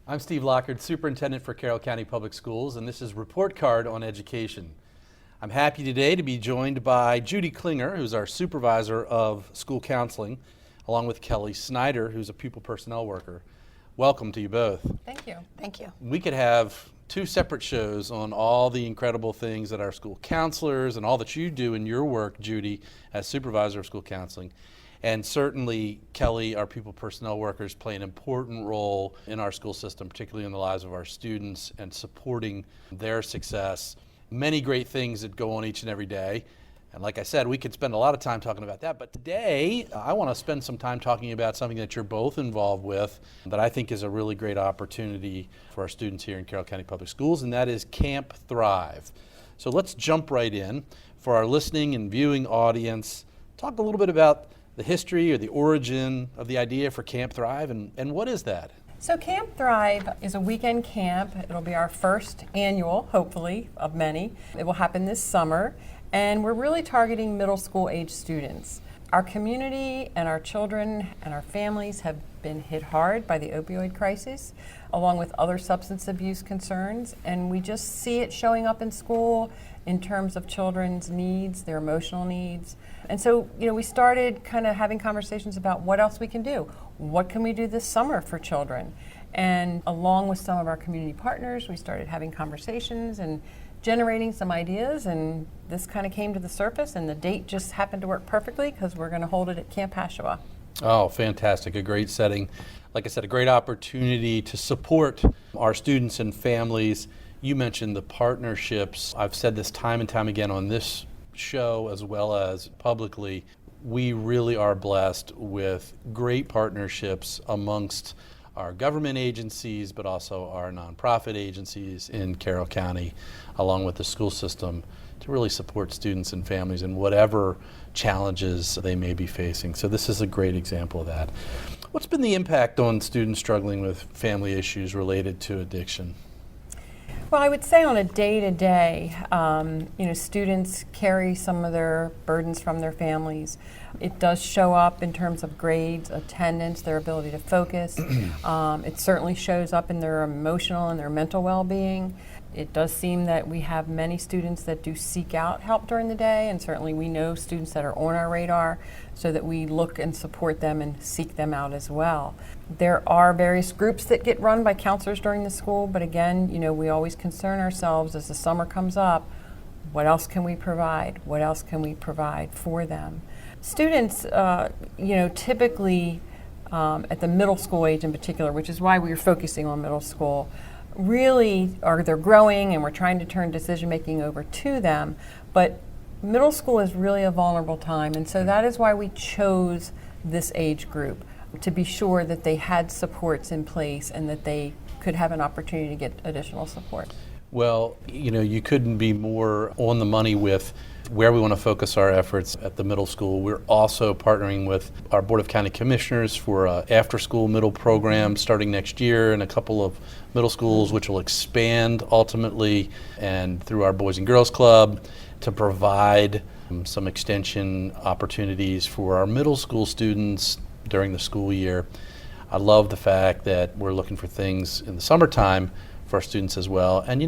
I'm Steve Lockard, Superintendent for Carroll County Public Schools, and this is Report Card on Education. I'm happy today to be joined by Judy Klinger, who's our Supervisor of School Counseling, along with Kelly Snyder, who's a Pupil Personnel Worker. Welcome to you both. Thank you. Thank you. We could have two separate shows on all the incredible things that our school counselors and all that you do in your work, Judy, as Supervisor of School Counseling. And certainly, Kelly, our Pupil Personnel Workers play an important role in our school system, particularly in the lives of our students and supporting their success. Many great things that go on each and every day. And like I said, we could spend a lot of time talking about that. But today, I want to spend some time talking about something that you're both involved with that I think is a really great opportunity for our students here in Carroll County Public Schools, and that is Camp Thrive. So let's jump right in. For our listening and viewing audience, talk a little bit about the history or the origin of the idea for Camp Thrive, and what is that? So Camp Thrive is a weekend camp. It'll be our first annual, hopefully, of many. It will happen this summer, and we're really targeting middle school age students. Our community and our children and our families have been hit hard by the opioid crisis, along with other substance abuse concerns, and we just see it showing up in school in terms of children's needs, their emotional needs. And so, we started kind of having conversations about what else we can do. What can we do this summer for children? And along with some of our community partners, we started having conversations and generating some ideas, and this kind of came to the surface, and the date just happened to work perfectly because we're going to hold it at Camp Hashua. Oh, fantastic. A great setting. Like I said, a great opportunity to support our students and families. You mentioned the partnerships. I've said this time and time again on this show as well as publicly. We really are blessed with great partnerships amongst our government agencies, but also our nonprofit agencies in Carroll County, along with the school system, to really support students and families in whatever challenges they may be facing. So this is a great example of that. What's been the impact on students struggling with family issues related to addiction? Well, I would say on a day-to-day, students carry some of their burdens from their families. It does show up in terms of grades, attendance, their ability to focus. It certainly shows up in their emotional and their mental well-being. It does seem that we have many students that do seek out help during the day, and certainly we know students that are on our radar so that we look and support them and seek them out as well. There are various groups that get run by counselors during the school, but again, we always concern ourselves as the summer comes up, what else can we provide? What else can we provide for them? Students, typically at the middle school age in particular, which is why we are focusing on middle school, really they're growing and we're trying to turn decision making over to them, but middle school is really a vulnerable time, and so that is why we chose this age group, to be sure that they had supports in place and that they could have an opportunity to get additional support. Well, you couldn't be more on the money with where we want to focus our efforts at the middle school. We're also partnering with our Board of County Commissioners for an after-school middle program starting next year in a couple of middle schools, which will expand ultimately, and through our Boys and Girls Club to provide some extension opportunities for our middle school students during the school year. I love the fact that we're looking for things in the summertime for our students as well. And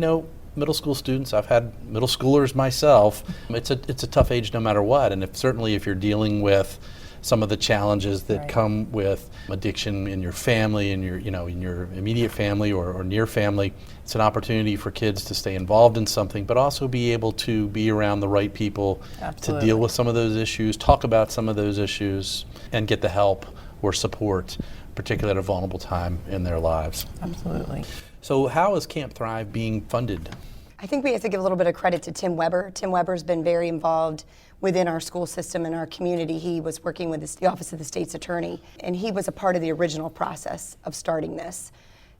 middle school students, I've had middle schoolers myself. It's a tough age no matter what, and certainly if you're dealing with some of the challenges that come with addiction in your family, in your immediate family or near family, it's an opportunity for kids to stay involved in something, but also be able to be around the right people to deal with some of those issues, talk about some of those issues, and get the help or support, particularly at a vulnerable time in their lives. Absolutely. So how is Camp Thrive being funded? I think we have to give a little bit of credit to Tim Weber. Tim Weber's been very involved within our school system and our community. He was working with the Office of the State's Attorney, and he was a part of the original process of starting this.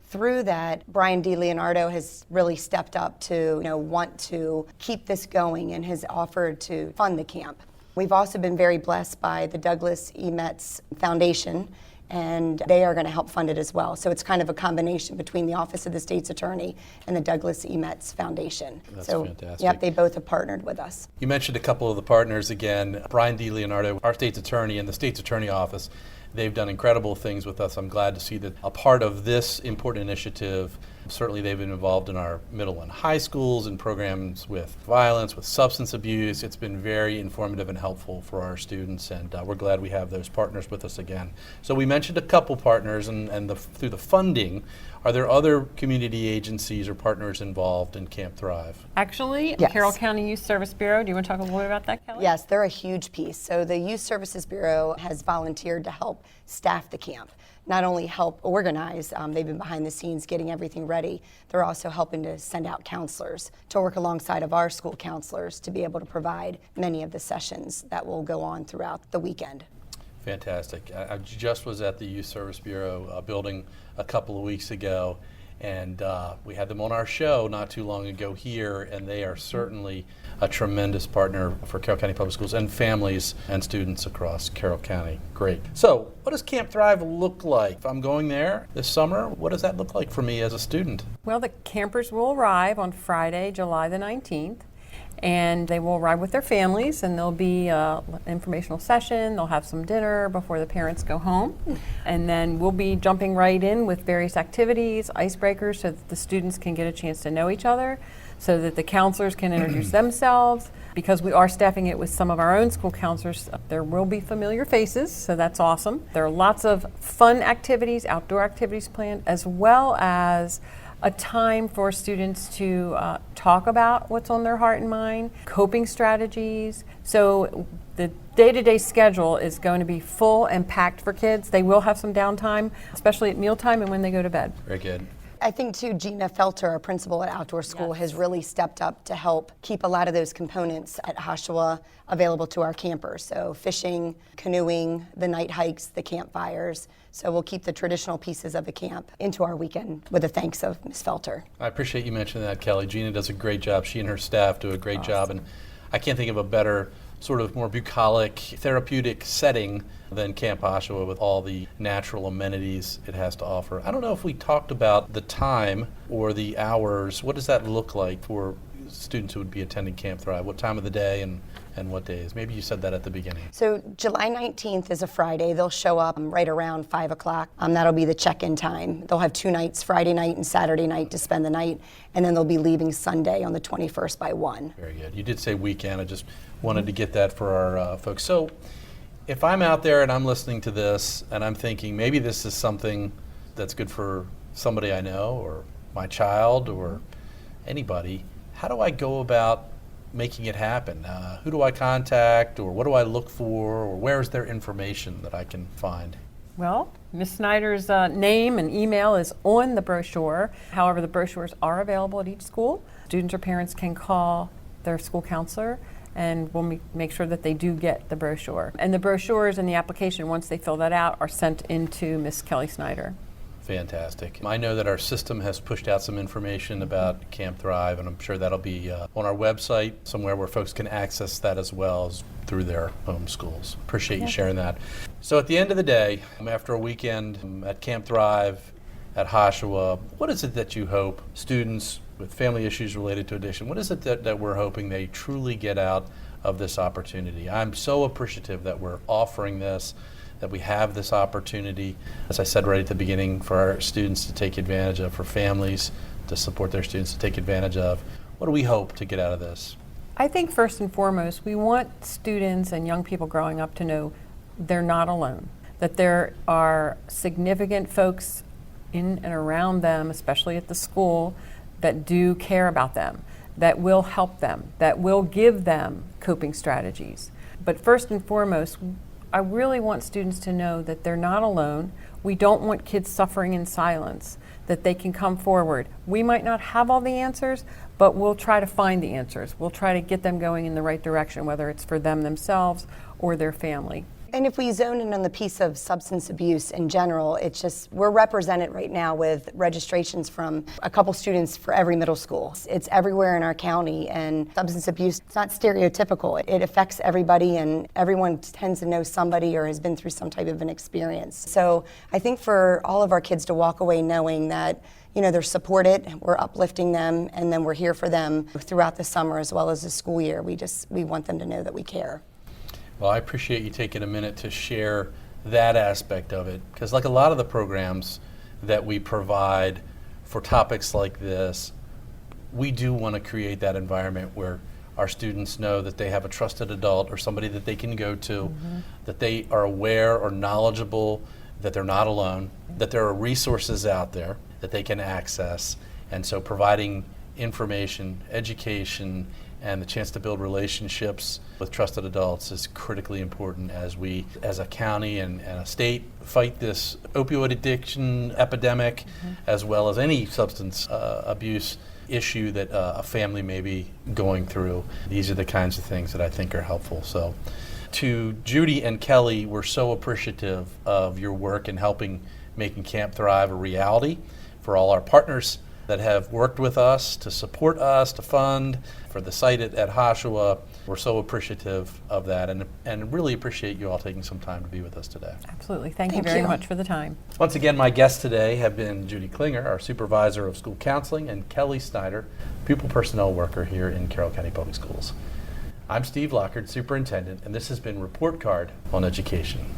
Through that, Brian DiLeonardo has really stepped up to want to keep this going and has offered to fund the camp. We've also been very blessed by the Douglas E. Metz Foundation, and they are going to help fund it as well. So it's kind of a combination between the Office of the State's Attorney and the Douglas E. Metz Foundation. That's so, fantastic. Yep, they both have partnered with us. You mentioned a couple of the partners again, Brian DiLeonardo, our State's Attorney, and the State's Attorney Office They've done incredible things with us. I'm glad to see that a part of this important initiative. Certainly they've been involved in our middle and high schools and programs with violence, with substance abuse. It's been very informative and helpful for our students, and we're glad we have those partners with us again. So we mentioned a couple partners, and through the funding, are there other community agencies or partners involved in Camp Thrive? Actually, Yes. Carroll County Youth Service Bureau. Do you want to talk a little bit about that, Kelly? Yes, they're a huge piece. So the Youth Services Bureau has volunteered to help staff the camp. Not only help organize, they've been behind the scenes getting everything ready, they're also helping to send out counselors to work alongside of our school counselors to be able to provide many of the sessions that will go on throughout the weekend. Fantastic. I just was at the Youth Service Bureau building a couple of weeks ago, and we had them on our show not too long ago here, and they are certainly a tremendous partner for Carroll County Public Schools and families and students across Carroll County. Great. So what does Camp Thrive look like? If I'm going there this summer, what does that look like for me as a student? Well, the campers will arrive on Friday, July the 19th. And they will arrive with their families, and there'll be an informational session. They'll have some dinner before the parents go home. And then we'll be jumping right in with various activities, icebreakers, so that the students can get a chance to know each other, so that the counselors can introduce themselves. Because we are staffing it with some of our own school counselors, there will be familiar faces, so that's awesome. There are lots of fun activities, outdoor activities planned, as well as a time for students to talk about what's on their heart and mind, coping strategies. So the day-to-day schedule is going to be full and packed for kids. They will have some downtime, especially at mealtime and when they go to bed. Very good. I think too, Gina Felter, our principal at Outdoor School, has really stepped up to help keep a lot of those components at Oshawa available to our campers. So fishing, canoeing, the night hikes, the campfires. So we'll keep the traditional pieces of the camp into our weekend with the thanks of Ms. Felter. I appreciate you mentioning that, Kelly. Gina does a great job. She and her staff do a great job, and I can't think of a better sort of more bucolic, therapeutic setting than Camp Oshawa with all the natural amenities it has to offer. I don't know if we talked about the time or the hours. What does that look like for students who would be attending Camp Thrive? What time of the day and what days? Maybe you said that at the beginning. So July 19th is a Friday. They'll show up right around 5 o'clock. That'll be the check-in time. They'll have 2 nights, Friday night and Saturday night, to spend the night, and then they'll be leaving Sunday on the 21st by 1. Very good. You did say weekend. I just wanted to get that for our folks. So if I'm out there and I'm listening to this and I'm thinking maybe this is something that's good for somebody I know or my child or anybody, how do I go about making it happen? Who do I contact, or what do I look for, or where's their information that I can find? Well, Ms. Snyder's name and email is on the brochure. However, the brochures are available at each school. Students or parents can call their school counselor, and we'll make sure that they do get the brochure. And the brochures and the application, once they fill that out, are sent into Ms. Kelly Snyder. Fantastic. I know that our system has pushed out some information about Camp Thrive, and I'm sure that'll be on our website somewhere where folks can access that as well as through their home schools. Appreciate you sharing that. So at the end of the day, after a weekend at Camp Thrive at Oshawa, what is it that you hope students with family issues related to addiction, what is it that we're hoping they truly get out of this opportunity? I'm so appreciative that we're offering this, that we have this opportunity, as I said right at the beginning, for our students to take advantage of, for families to support their students to take advantage of. What do we hope to get out of this? I think first and foremost, we want students and young people growing up to know they're not alone, that there are significant folks in and around them, especially at the school, that do care about them, that will help them, that will give them coping strategies. But first and foremost, I really want students to know that they're not alone. We don't want kids suffering in silence, that they can come forward. We might not have all the answers, but we'll try to find the answers. We'll try to get them going in the right direction, whether it's for them themselves or their family. And if we zone in on the piece of substance abuse in general, it's just, we're represented right now with registrations from a couple students for every middle school. It's everywhere in our county, and substance abuse, it's not stereotypical. It affects everybody, and everyone tends to know somebody or has been through some type of an experience. So I think for all of our kids to walk away knowing that, you know, they're supported, we're uplifting them, and then we're here for them throughout the summer as well as the school year. We want them to know that we care. Well, I appreciate you taking a minute to share that aspect of it, because like a lot of the programs that we provide for topics like this, we do want to create that environment where our students know that they have a trusted adult or somebody that they can go to, that they are aware or knowledgeable that they're not alone, that there are resources out there that they can access. And so providing information, education, and the chance to build relationships with trusted adults is critically important as we, as a county and a state, fight this opioid addiction epidemic, as well as any substance abuse issue that a family may be going through. These are the kinds of things that I think are helpful. So to Judy and Kelly, we're so appreciative of your work in helping making Camp Thrive a reality. For all our partners that have worked with us to support us, to fund for the site at Hoshua, we're so appreciative of that and really appreciate you all taking some time to be with us today. Absolutely. Thank you Thank very you. much for the time. Once again, my guests today have been Judy Klinger, our Supervisor of School Counseling, and Kelly Snyder, Pupil Personnel Worker here in Carroll County Public Schools. I'm Steve Lockard, Superintendent, and this has been Report Card on Education.